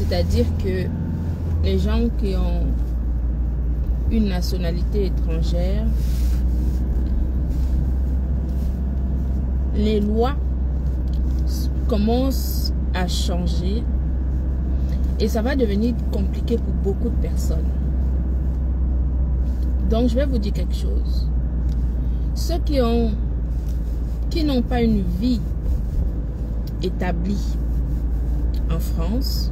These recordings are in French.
C'est-à-dire que les gens qui ont une nationalité étrangère, les lois commencent à changer et ça va devenir compliqué pour beaucoup de personnes. Donc, je vais vous dire quelque chose. Ceux qui n'ont pas une vie établie en France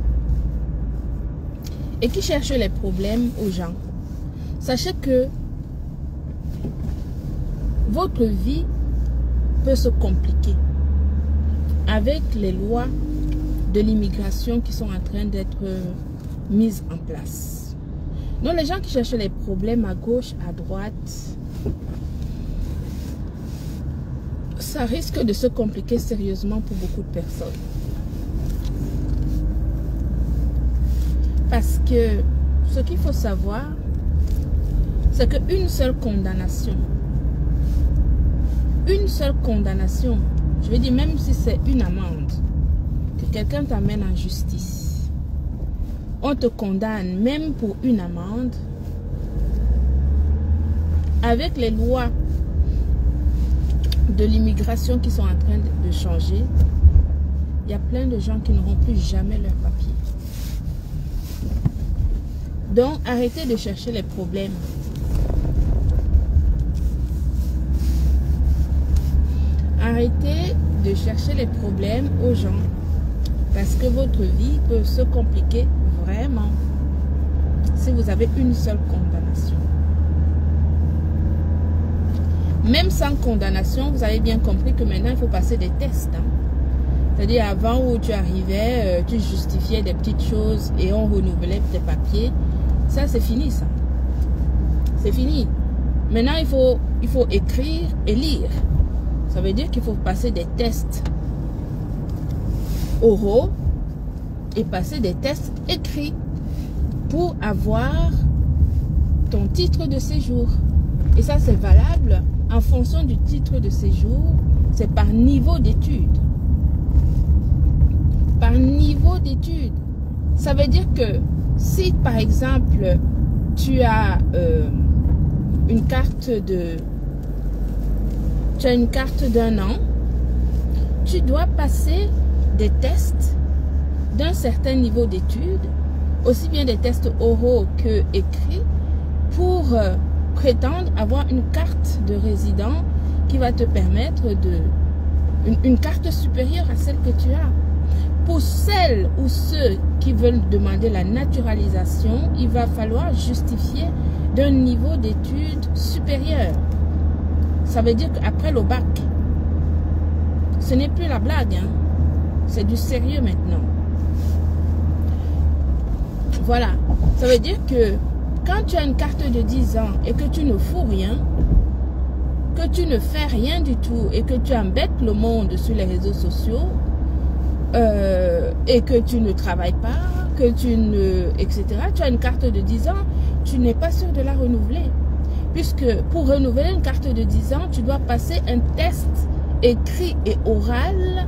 et qui cherchent les problèmes aux gens, sachez que votre vie peut se compliquer avec les lois de l'immigration qui sont en train d'être mises en place. Donc les gens qui cherchent les problèmes à gauche, à droite, ça risque de se compliquer sérieusement pour beaucoup de personnes. Parce que ce qu'il faut savoir, c'est qu'une seule condamnation, je veux dire même si c'est une amende, que quelqu'un t'amène en justice, on te condamne même pour une amende, avec les lois de l'immigration qui sont en train de changer, il y a plein de gens qui n'auront plus jamais leur papier. Donc, arrêtez de chercher les problèmes. Arrêtez de chercher les problèmes aux gens. Parce que votre vie peut se compliquer vraiment si vous avez une seule condamnation. Même sans condamnation, vous avez bien compris que maintenant, il faut passer des tests. Hein. C'est-à-dire, avant où tu arrivais, tu justifiais des petites choses et on renouvelait tes papiers. Ça, c'est fini, ça. C'est fini. Maintenant, il faut écrire et lire. Ça veut dire qu'il faut passer des tests oraux et passer des tests écrits pour avoir ton titre de séjour. Et ça, c'est valable en fonction du titre de séjour. C'est par niveau d'études. Par niveau d'études. Ça veut dire que si, par exemple, tu as une carte d'un an, tu dois passer des tests d'un certain niveau d'études, aussi bien des tests oraux que écrits, pour prétendre avoir une carte de résident qui va te permettre une carte supérieure à celle que tu as. Pour celles ou ceux qui veulent demander la naturalisation, il va falloir justifier d'un niveau d'études supérieur. Ça veut dire qu'après le bac, ce n'est plus la blague, hein? C'est du sérieux maintenant. Voilà. Ça veut dire que quand tu as une carte de 10 ans et que tu ne fous rien, que tu ne fais rien du tout et que tu embêtes le monde sur les réseaux sociaux, et que tu ne travailles pas, que tu ne... etc. Tu as une carte de 10 ans, tu n'es pas sûr de la renouveler. Puisque pour renouveler une carte de 10 ans, tu dois passer un test écrit et oral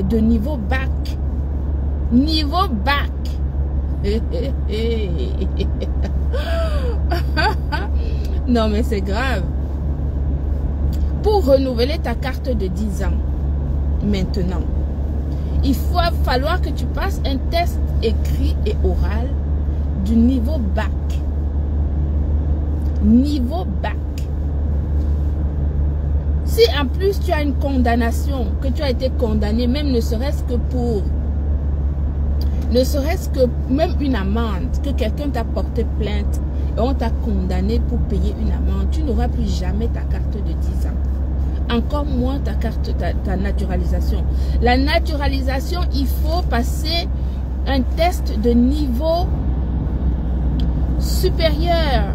de niveau bac. Niveau bac. Non mais c'est grave. Pour renouveler ta carte de 10 ans, maintenant, il va falloir que tu passes un test écrit et oral du niveau bac. Niveau bac. Si en plus tu as une condamnation, que tu as été condamné, même ne serait-ce que pour... Ne serait-ce que même une amende, que quelqu'un t'a porté plainte et on t'a condamné pour payer une amende, tu n'auras plus jamais ta carte de 10 ans. Encore moins ta naturalisation. La naturalisation, il faut passer un test de niveau supérieur,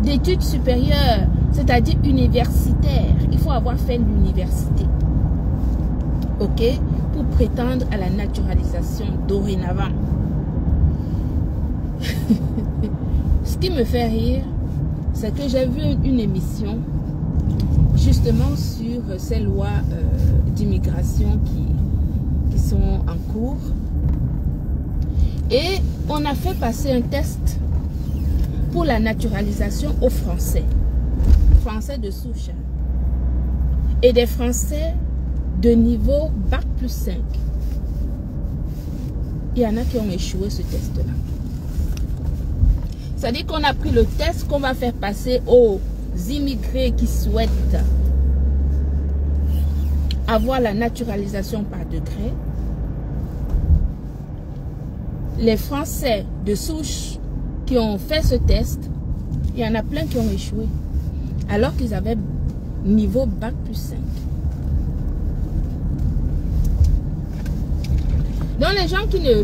d'études supérieures, c'est-à-dire universitaire. Il faut avoir fait l'université. Ok? Pour prétendre à la naturalisation dorénavant. Ce qui me fait rire, c'est que j'ai vu une émission justement sur ces lois d'immigration qui sont en cours. Et on a fait passer un test pour la naturalisation aux Français. Français de souche. Et des Français de niveau Bac plus 5. Il y en a qui ont échoué ce test-là. C'est-à-dire qu'on a pris le test qu'on va faire passer aux immigrés qui souhaitent avoir la naturalisation par degré. Les Français de souche qui ont fait ce test, il y en a plein qui ont échoué. Alors qu'ils avaient niveau Bac plus 5. Donc les gens qui ne...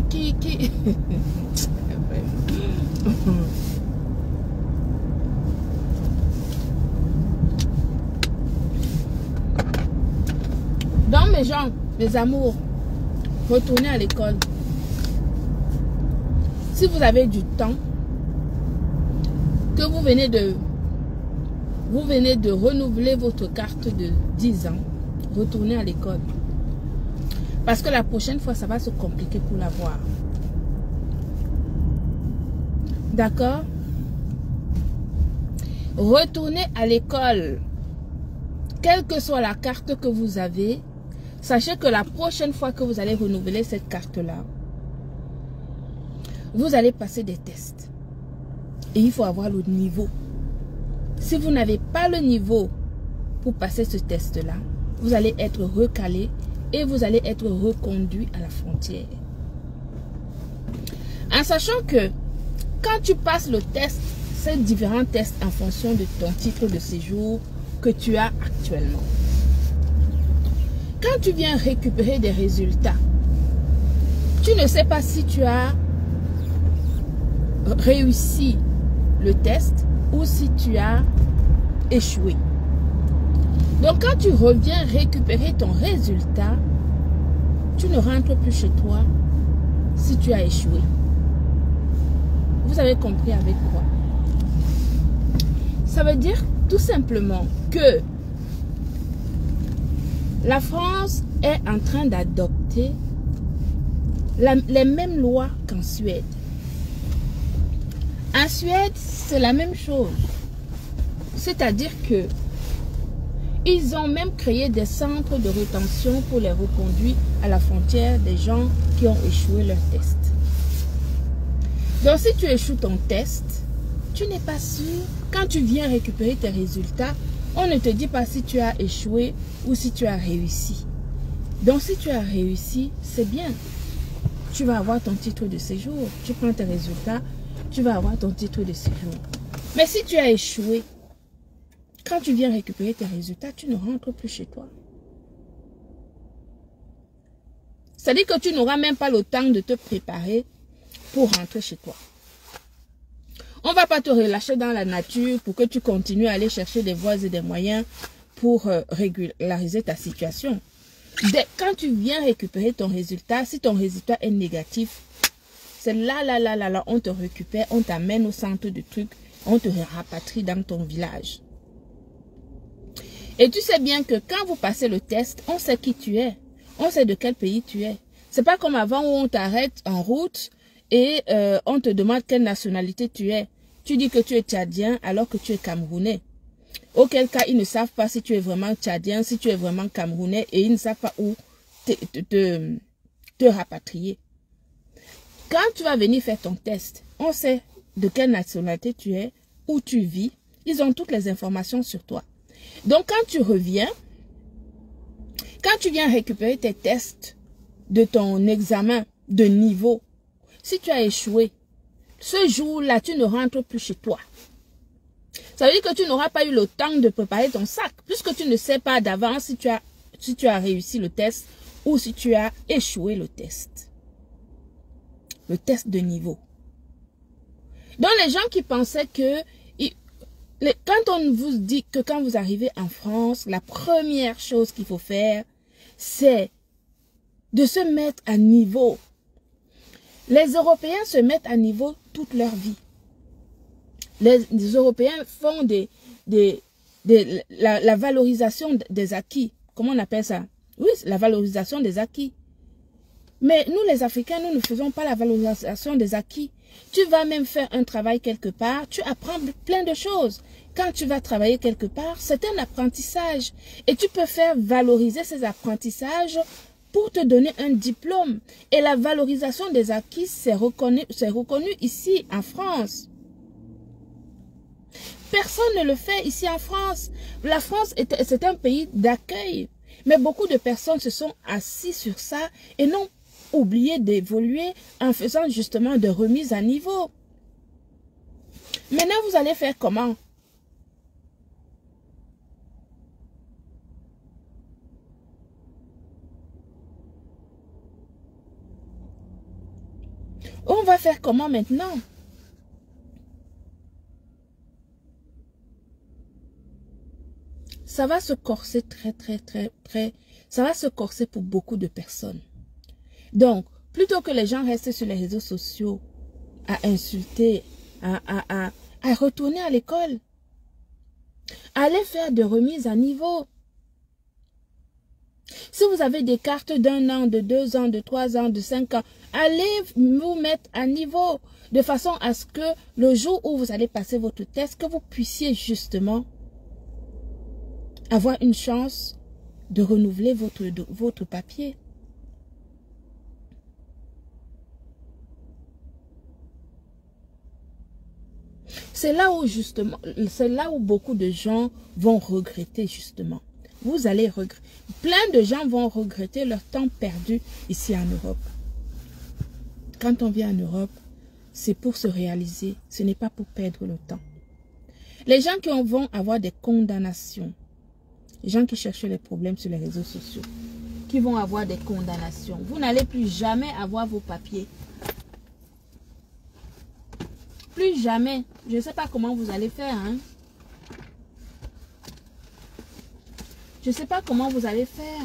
Donc mes gens, mes amours, retournez à l'école. Si vous avez du temps, que vous venez de renouveler votre carte de 10 ans, retournez à l'école. Parce que la prochaine fois, ça va se compliquer pour l'avoir. D'accord? Retournez à l'école. Quelle que soit la carte que vous avez, sachez que la prochaine fois que vous allez renouveler cette carte-là, vous allez passer des tests. Et il faut avoir le niveau. Si vous n'avez pas le niveau pour passer ce test-là, vous allez être recalé et vous allez être reconduit à la frontière. En sachant que quand tu passes le test, c'est différents tests en fonction de ton titre de séjour que tu as actuellement. Quand tu viens récupérer des résultats, tu ne sais pas si tu as réussi le test ou si tu as échoué. Donc quand tu reviens récupérer ton résultat, tu ne rentres plus chez toi si tu as échoué. Vous avez compris avec quoi? Ça veut dire tout simplement que la France est en train d'adopter les mêmes lois qu'en Suède. En Suède, c'est la même chose. C'est-à-dire que ils ont même créé des centres de rétention pour les reconduire à la frontière des gens qui ont échoué leur test. Donc si tu échoues ton test, tu n'es pas sûr. Quand tu viens récupérer tes résultats, on ne te dit pas si tu as échoué ou si tu as réussi. Donc si tu as réussi, c'est bien. Tu vas avoir ton titre de séjour. Tu prends tes résultats, tu vas avoir ton titre de séjour. Mais si tu as échoué, quand tu viens récupérer tes résultats, tu ne rentres plus chez toi. C'est-à-dire que tu n'auras même pas le temps de te préparer pour rentrer chez toi. On ne va pas te relâcher dans la nature pour que tu continues à aller chercher des voies et des moyens pour régulariser ta situation. Quand tu viens récupérer ton résultat, si ton résultat est négatif, c'est là, on te récupère, on t'amène au centre de trucs, on te rapatrie dans ton village. Et tu sais bien que quand vous passez le test, on sait qui tu es, on sait de quel pays tu es. C'est pas comme avant où on t'arrête en route et on te demande quelle nationalité tu es. Tu dis que tu es tchadien alors que tu es camerounais. Auquel cas, ils ne savent pas si tu es vraiment tchadien, si tu es vraiment camerounais et ils ne savent pas où te rapatrier. Quand tu vas venir faire ton test, on sait de quelle nationalité tu es, où tu vis. Ils ont toutes les informations sur toi. Donc, quand tu reviens, quand tu viens récupérer tes tests de ton examen de niveau, si tu as échoué, ce jour-là, tu ne rentres plus chez toi. Ça veut dire que tu n'auras pas eu le temps de préparer ton sac, puisque tu ne sais pas d'avance si tu as réussi le test ou si tu as échoué le test. Le test de niveau. Donc, les gens qui pensaient que quand on vous dit que quand vous arrivez en France, la première chose qu'il faut faire, c'est de se mettre à niveau. Les Européens se mettent à niveau toute leur vie. Les Européens font la valorisation des acquis. Comment on appelle ça? Oui, la valorisation des acquis. Mais nous, les Africains, nous ne faisons pas la valorisation des acquis. Tu vas même faire un travail quelque part, tu apprends plein de choses. Quand tu vas travailler quelque part, c'est un apprentissage. Et tu peux faire valoriser ces apprentissages pour te donner un diplôme. Et la valorisation des acquis, c'est reconnu ici en France. Personne ne le fait ici en France. La France, c'est un pays d'accueil. Mais beaucoup de personnes se sont assises sur ça et n'ont oublié d'évoluer en faisant justement de remises à niveau. Maintenant, vous allez faire comment? On va faire comment maintenant? Ça va se corser très, ça va se corser pour beaucoup de personnes. Donc, plutôt que les gens restent sur les réseaux sociaux à insulter, à retourner à l'école, allez faire des remises à niveau. Si vous avez des cartes d'1 an, de 2 ans, de 3 ans, de 5 ans, allez vous mettre à niveau de façon à ce que le jour où vous allez passer votre test, que vous puissiez justement avoir une chance de renouveler votre papier. C'est là où justement, c'est là où beaucoup de gens vont regretter justement. Vous allez regretter. Plein de gens vont regretter leur temps perdu ici en Europe. Quand on vient en Europe, c'est pour se réaliser. Ce n'est pas pour perdre le temps. Les gens qui vont avoir des condamnations, les gens qui cherchent les problèmes sur les réseaux sociaux, qui vont avoir des condamnations, vous n'allez plus jamais avoir vos papiers. Plus jamais. Je ne sais pas comment vous allez faire. Hein? Je ne sais pas comment vous allez faire.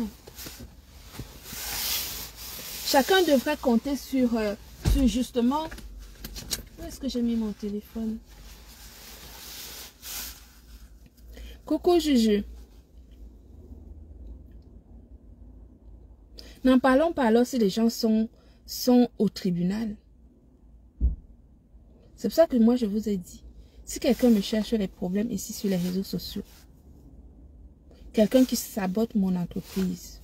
Chacun devrait compter sur justement... Où est-ce que j'ai mis mon téléphone? Coucou Juju. N'en parlons pas alors si les gens sont au tribunal. C'est pour ça que moi je vous ai dit, si quelqu'un me cherche les problèmes ici sur les réseaux sociaux, quelqu'un qui sabote mon entreprise,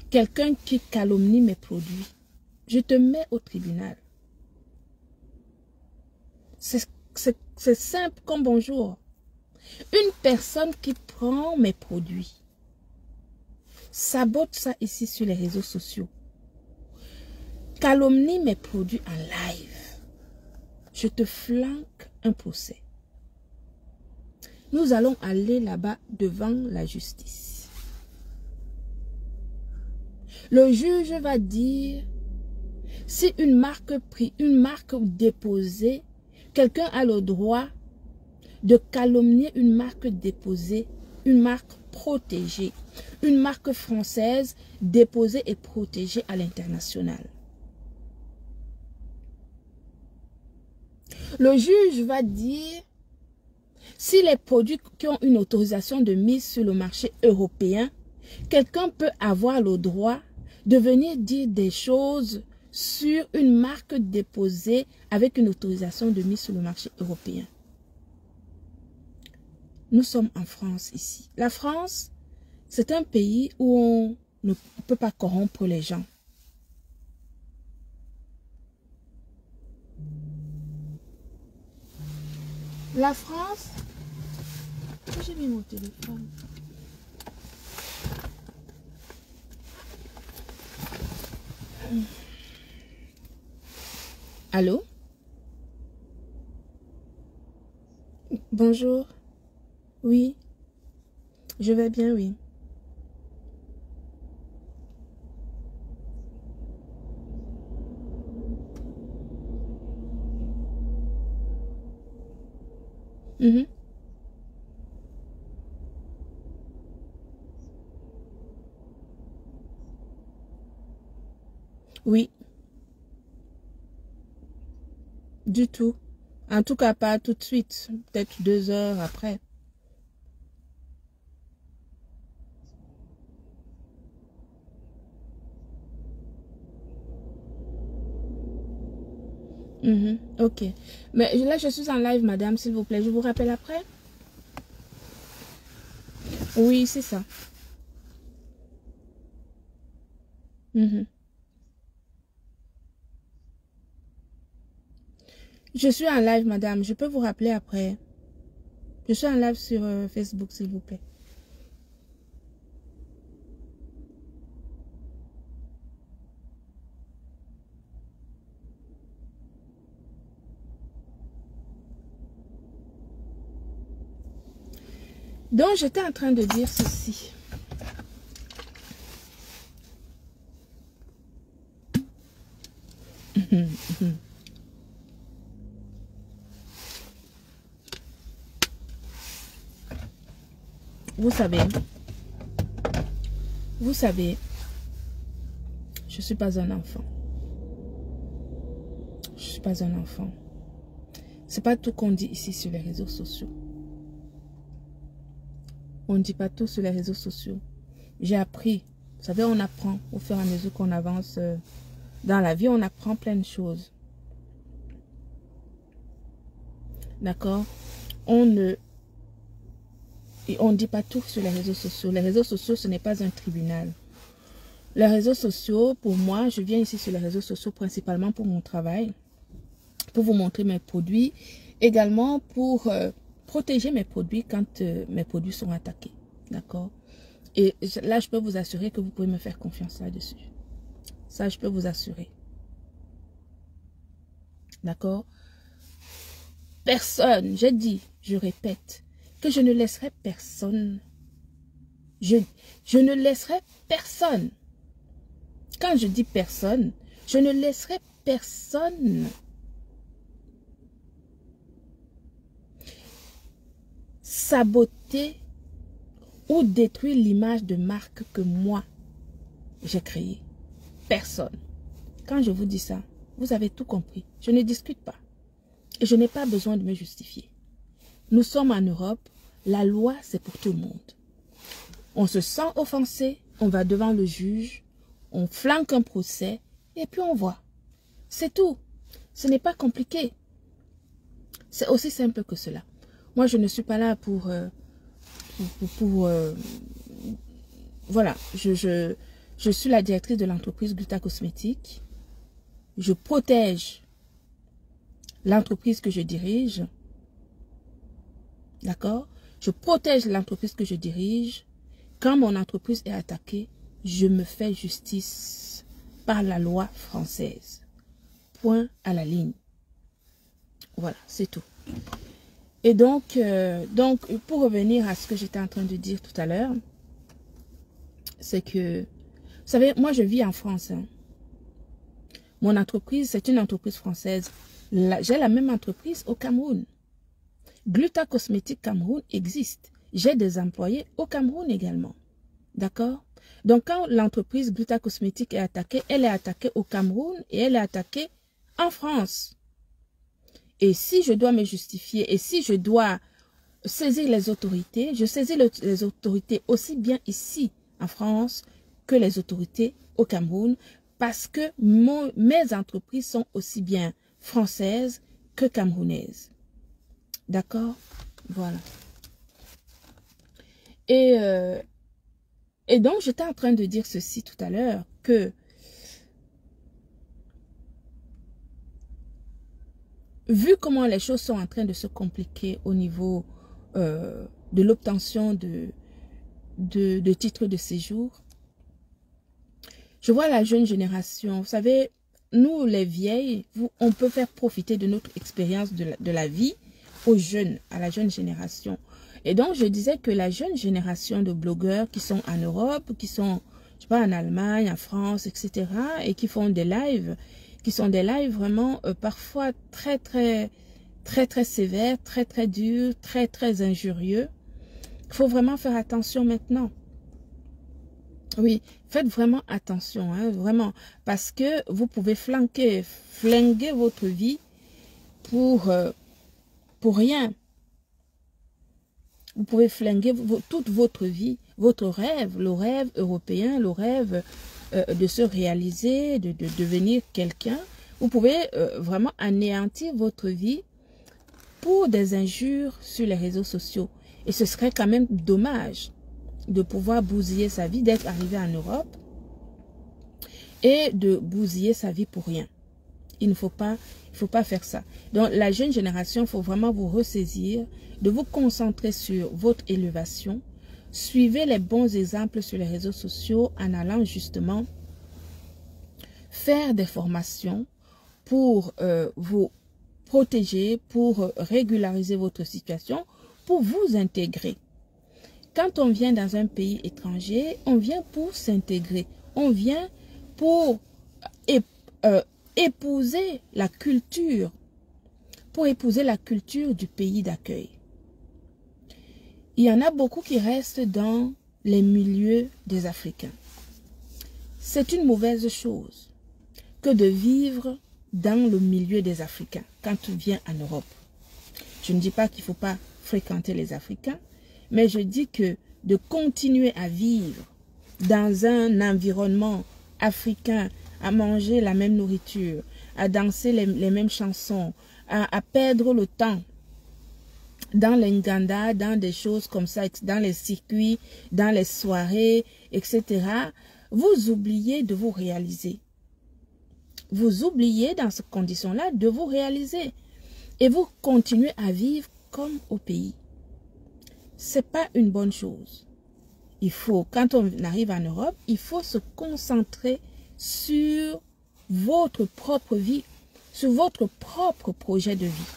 quelqu'un qui calomnie mes produits, je te mets au tribunal. C'est simple comme bonjour. Une personne qui prend mes produits, sabote ça ici sur les réseaux sociaux, calomnie mes produits en live, je te flanque un procès. Nous allons aller là-bas devant la justice. Le juge va dire si une marque déposée, quelqu'un a le droit de calomnier une marque déposée, une marque protégée, une marque française déposée et protégée à l'international. Le juge va dire si les produits qui ont une autorisation de mise sur le marché européen, quelqu'un peut avoir le droit de venir dire des choses sur une marque déposée avec une autorisation de mise sur le marché européen. Nous sommes en France ici. La France, c'est un pays où on ne peut pas corrompre les gens. La France, j'ai mis mon téléphone. Allô? Bonjour. Oui. Je vais bien, oui. Mhm. Oui. Du tout. En tout cas, pas tout de suite. Peut-être 2 heures après. Ok. Mais là, je suis en live, madame, s'il vous plaît. Je vous rappelle après? Oui, c'est ça. Je suis en live, madame. Je peux vous rappeler après. Je suis en live sur Facebook, s'il vous plaît. Donc, j'étais en train de dire ceci. Vous savez, je ne suis pas un enfant. Je ne suis pas un enfant. Ce n'est pas tout qu'on dit ici sur les réseaux sociaux. On ne dit pas tout sur les réseaux sociaux. J'ai appris. Vous savez, on apprend au fur et à mesure qu'on avance dans la vie. On apprend plein de choses. D'accord? On ne dit pas tout sur les réseaux sociaux. Les réseaux sociaux, ce n'est pas un tribunal. Les réseaux sociaux, pour moi, je viens ici sur les réseaux sociaux principalement pour mon travail, pour vous montrer mes produits, également pour protéger mes produits quand mes produits sont attaqués. D'accord? Et là, je peux vous assurer que vous pouvez me faire confiance là-dessus. Ça, je peux vous assurer. D'accord? Personne, j'ai dit, je répète, que je ne laisserai personne. Je ne laisserai personne. Quand je dis personne, je ne laisserai personne saboter ou détruire l'image de marque que moi, j'ai créée. Personne. Quand je vous dis ça, vous avez tout compris. Je ne discute pas. Et je n'ai pas besoin de me justifier. Nous sommes en Europe. La loi, c'est pour tout le monde. On se sent offensé. On va devant le juge. On flanque un procès. Et puis on voit. C'est tout. Ce n'est pas compliqué. C'est aussi simple que cela. Moi, je ne suis pas là pour voilà. Je suis la directrice de l'entreprise Gluta Cosmétique. Je protège l'entreprise que je dirige. D'accord? Je protège l'entreprise que je dirige. Quand mon entreprise est attaquée, je me fais justice par la loi française. Point à la ligne. Voilà, c'est tout. Et donc, pour revenir à ce que j'étais en train de dire tout à l'heure, c'est que, vous savez, moi je vis en France. Hein. Mon entreprise, c'est une entreprise française. J'ai la même entreprise au Cameroun. Gluta Cosmétique Cameroun existe. J'ai des employés au Cameroun également. D'accord? Donc, quand l'entreprise Gluta Cosmétique est attaquée, elle est attaquée au Cameroun et elle est attaquée en France. Et si je dois me justifier et si je dois saisir les autorités, je saisis les autorités aussi bien ici en France que les autorités au Cameroun parce que mes entreprises sont aussi bien françaises que camerounaises. D'accord? Voilà. Et donc, j'étais en train de dire ceci tout à l'heure, que vu comment les choses sont en train de se compliquer au niveau de l'obtention de titres de séjour, je vois la jeune génération, vous savez, nous les vieilles, on peut faire profiter de notre expérience de la vie aux jeunes, à la jeune génération. Et donc, je disais que la jeune génération de blogueurs qui sont en Europe, qui sont, je sais pas, en Allemagne, en France, etc., et qui font des lives, qui sont des lives vraiment parfois très sévères, très durs, très injurieux. Il faut vraiment faire attention maintenant. Oui, faites vraiment attention, hein, vraiment, parce que vous pouvez flinguer votre vie pour rien. Vous pouvez flinguer toute votre vie, votre rêve, le rêve européen, le rêve de se réaliser, de devenir quelqu'un. Vous pouvez vraiment anéantir votre vie pour des injures sur les réseaux sociaux. Et ce serait quand même dommage de pouvoir bousiller sa vie, d'être arrivé en Europe et de bousiller sa vie pour rien. Il ne faut pas faire ça. Donc, la jeune génération, il faut vraiment vous ressaisir, de vous concentrer sur votre élévation. Suivez les bons exemples sur les réseaux sociaux en allant justement faire des formations pour vous protéger, pour régulariser votre situation, pour vous intégrer. Quand on vient dans un pays étranger, on vient pour s'intégrer. On vient pour épouser la culture, du pays d'accueil. Il y en a beaucoup qui restent dans les milieux des Africains. C'est une mauvaise chose que de vivre dans le milieu des Africains quand tu viens en Europe. Je ne dis pas qu'il ne faut pas fréquenter les Africains, mais je dis que de continuer à vivre dans un environnement africain, à manger la même nourriture, à danser les mêmes chansons, à perdre le temps dans les nganda, dans des choses comme ça, dans les circuits, dans les soirées, etc. Vous oubliez de vous réaliser. Vous oubliez dans ces conditions-là de vous réaliser. Et vous continuez à vivre comme au pays. Ce n'est pas une bonne chose. Il faut, quand on arrive en Europe, il faut se concentrer sur votre propre vie, sur votre propre projet de vie.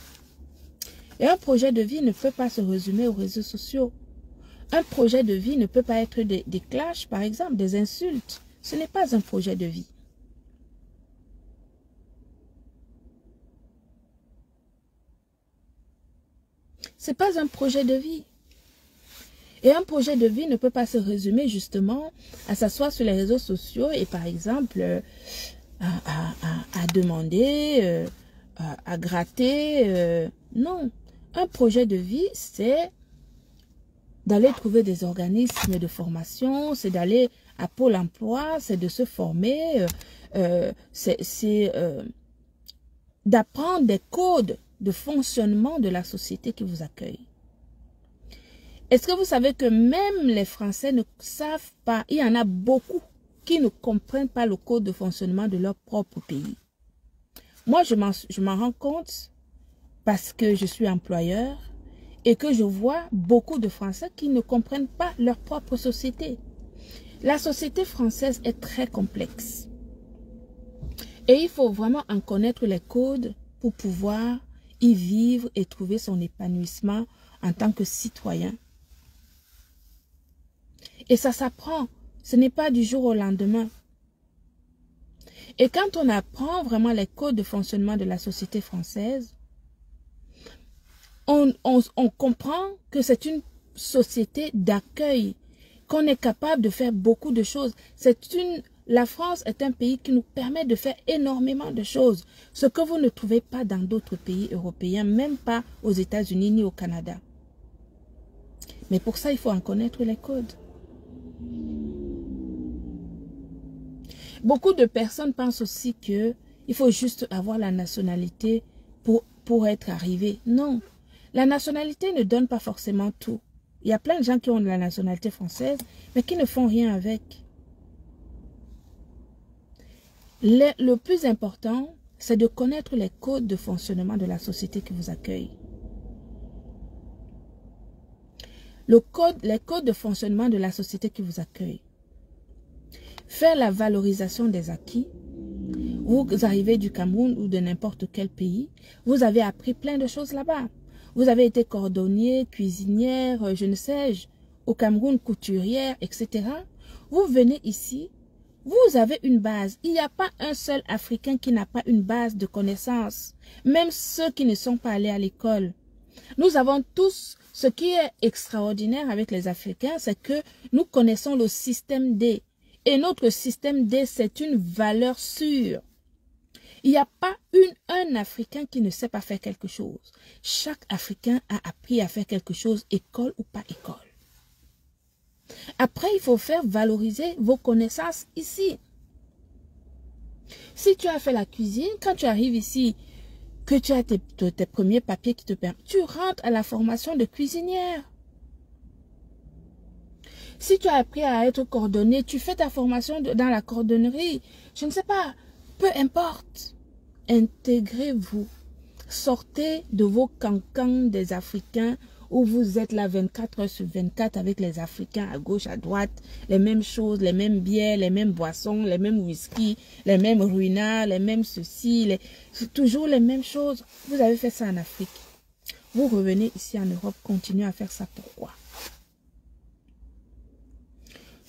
Et un projet de vie ne peut pas se résumer aux réseaux sociaux. Un projet de vie ne peut pas être des clashs, par exemple, des insultes. Ce n'est pas un projet de vie. Ce n'est pas un projet de vie. Et un projet de vie ne peut pas se résumer justement à s'asseoir sur les réseaux sociaux et par exemple à demander, à gratter. Non, un projet de vie, c'est d'aller trouver des organismes de formation, c'est d'aller à Pôle emploi, c'est de se former, c'est d'apprendre des codes de fonctionnement de la société qui vous accueille. Est-ce que vous savez que même les Français ne savent pas, il y en a beaucoup qui ne comprennent pas le code de fonctionnement de leur propre pays. Moi, je m'en rends compte parce que je suis employeur et que je vois beaucoup de Français qui ne comprennent pas leur propre société. La société française est très complexe. Et il faut vraiment en connaître les codes pour pouvoir y vivre et trouver son épanouissement en tant que citoyen. Et ça s'apprend. Ce n'est pas du jour au lendemain. Et quand on apprend vraiment les codes de fonctionnement de la société française, on comprend que c'est une société d'accueil, qu'on est capable de faire beaucoup de choses. La France est un pays qui nous permet de faire énormément de choses, ce que vous ne trouvez pas dans d'autres pays européens, même pas aux États-Unis ni au Canada. Mais pour ça, il faut en connaître les codes. Beaucoup de personnes pensent aussi qu'il faut juste avoir la nationalité pour être arrivé. Non, la nationalité ne donne pas forcément tout. Il y a plein de gens qui ont la nationalité française, mais qui ne font rien avec. Le plus important, c'est de connaître les codes de fonctionnement de la société qui vous accueille. Les codes de fonctionnement de la société qui vous accueille. Faire la valorisation des acquis. Vous arrivez du Cameroun ou de n'importe quel pays, vous avez appris plein de choses là-bas. Vous avez été cordonnier, cuisinière, je ne sais, au Cameroun, couturière, etc. Vous venez ici, vous avez une base. Il n'y a pas un seul Africain qui n'a pas une base de connaissances, même ceux qui ne sont pas allés à l'école. Nous avons tous, ce qui est extraordinaire avec les Africains, c'est que nous connaissons le système D. Et notre système D, c'est une valeur sûre. Il n'y a pas un Africain qui ne sait pas faire quelque chose. Chaque Africain a appris à faire quelque chose, école ou pas école. Après, il faut faire valoriser vos connaissances ici. Si tu as fait la cuisine, quand tu arrives ici, que tu as tes premiers papiers qui te permettent, tu rentres à la formation de cuisinière. Si tu as appris à être cordonnier, tu fais ta formation dans la cordonnerie. Je ne sais pas, peu importe. Intégrez-vous. Sortez de vos cancans des Africains où vous êtes là 24 heures sur 24 avec les Africains à gauche, à droite, les mêmes choses, les mêmes bières, les mêmes boissons, les mêmes whisky, les mêmes ruinards, les mêmes ceci, toujours les mêmes choses. Vous avez fait ça en Afrique. Vous revenez ici en Europe, continuez à faire ça. Pourquoi?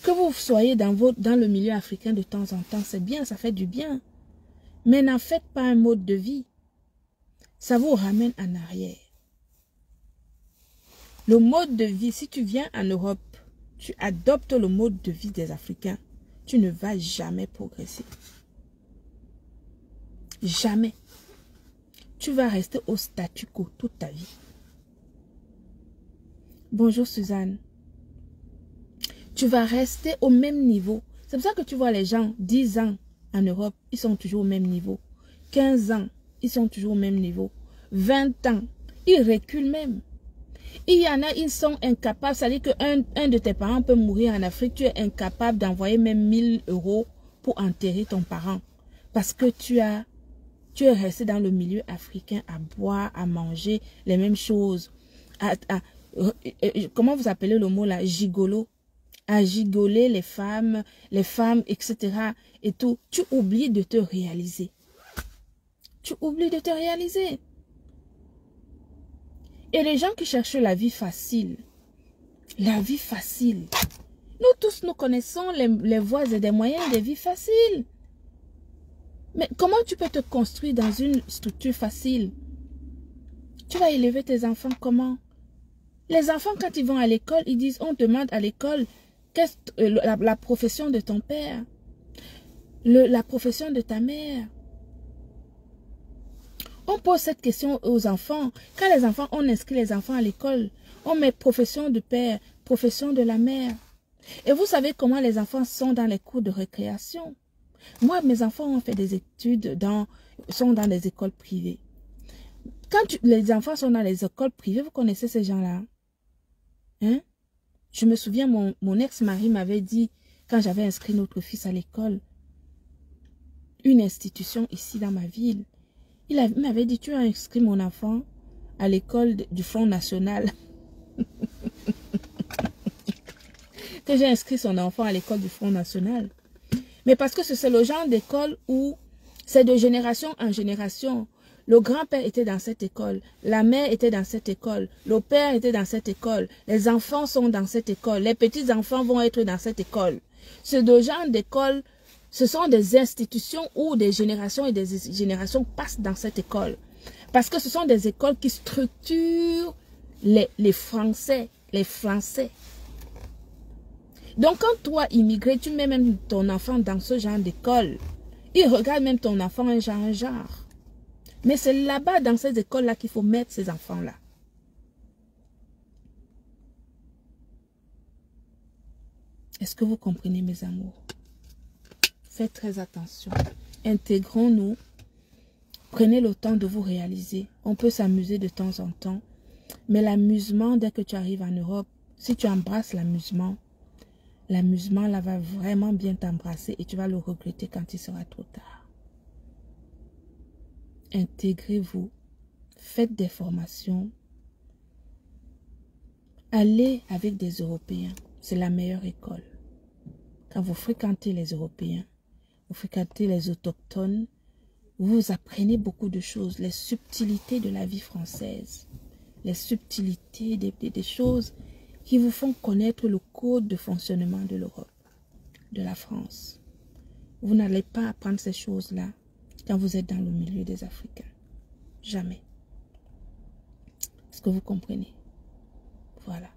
Que vous soyez dans le milieu africain de temps en temps, c'est bien, ça fait du bien. Mais n'en faites pas un mode de vie. Ça vous ramène en arrière. Le mode de vie, si tu viens en Europe, tu adoptes le mode de vie des Africains, tu ne vas jamais progresser. Jamais. Tu vas rester au statu quo toute ta vie. Bonjour Suzanne. Tu vas rester au même niveau. C'est pour ça que tu vois les gens, 10 ans en Europe, ils sont toujours au même niveau. 15 ans, ils sont toujours au même niveau. 20 ans, ils reculent même. Il y en a, ils sont incapables. Ça veut dire qu'un de tes parents peut mourir en Afrique. Tu es incapable d'envoyer même 1000 € pour enterrer ton parent. Parce que tu es resté dans le milieu africain à boire, à manger les mêmes choses. Comment vous appelez le mot là? Gigolo. À gigoler les femmes, etc. Et tout. Tu oublies de te réaliser. Tu oublies de te réaliser. Et les gens qui cherchent la vie facile, nous tous nous connaissons les voies et des moyens de vie facile. Mais comment tu peux te construire dans une structure facile? Tu vas élever tes enfants comment? Les enfants, quand ils vont à l'école, ils disent, on demande à l'école, la profession de ton père, la profession de ta mère. On pose cette question aux enfants. Quand les enfants, on inscrit les enfants à l'école, on met profession de père, profession de la mère. Et vous savez comment les enfants sont dans les cours de récréation. Moi, mes enfants ont fait des études, sont dans des écoles privées. Quand les enfants sont dans les écoles privées, vous connaissez ces gens-là? Hein? Je me souviens, mon ex-mari m'avait dit, quand j'avais inscrit notre fils à l'école, une institution ici dans ma ville, il m'avait dit, tu as inscrit mon enfant à l'école du Front National. Que j'ai inscrit son enfant à l'école du Front National. Mais parce que c'est le genre d'école où c'est de génération en génération. Le grand-père était dans cette école, la mère était dans cette école, le père était dans cette école, les enfants sont dans cette école, les petits-enfants vont être dans cette école. Ce genre d'école, ce sont des institutions où des générations et des générations passent dans cette école. Parce que ce sont des écoles qui structurent les Français, Donc quand toi, immigré, tu mets même ton enfant dans ce genre d'école, il regarde même ton enfant un genre. Mais c'est là-bas, dans ces écoles-là, qu'il faut mettre ces enfants-là. Est-ce que vous comprenez, mes amours? Faites très attention. Intégrons-nous. Prenez le temps de vous réaliser. On peut s'amuser de temps en temps. Mais l'amusement, dès que tu arrives en Europe, si tu embrasses l'amusement là va vraiment bien t'embrasser et tu vas le regretter quand il sera trop tard. Intégrez-vous. Faites des formations. Allez avec des Européens. C'est la meilleure école. Quand vous fréquentez les Européens, vous fréquentez les autochtones, vous apprenez beaucoup de choses, les subtilités de la vie française, les subtilités des choses qui vous font connaître le code de fonctionnement de l'Europe, de la France. Vous n'allez pas apprendre ces choses-là quand vous êtes dans le milieu des Africains. Jamais. Est-ce que vous comprenez? Voilà.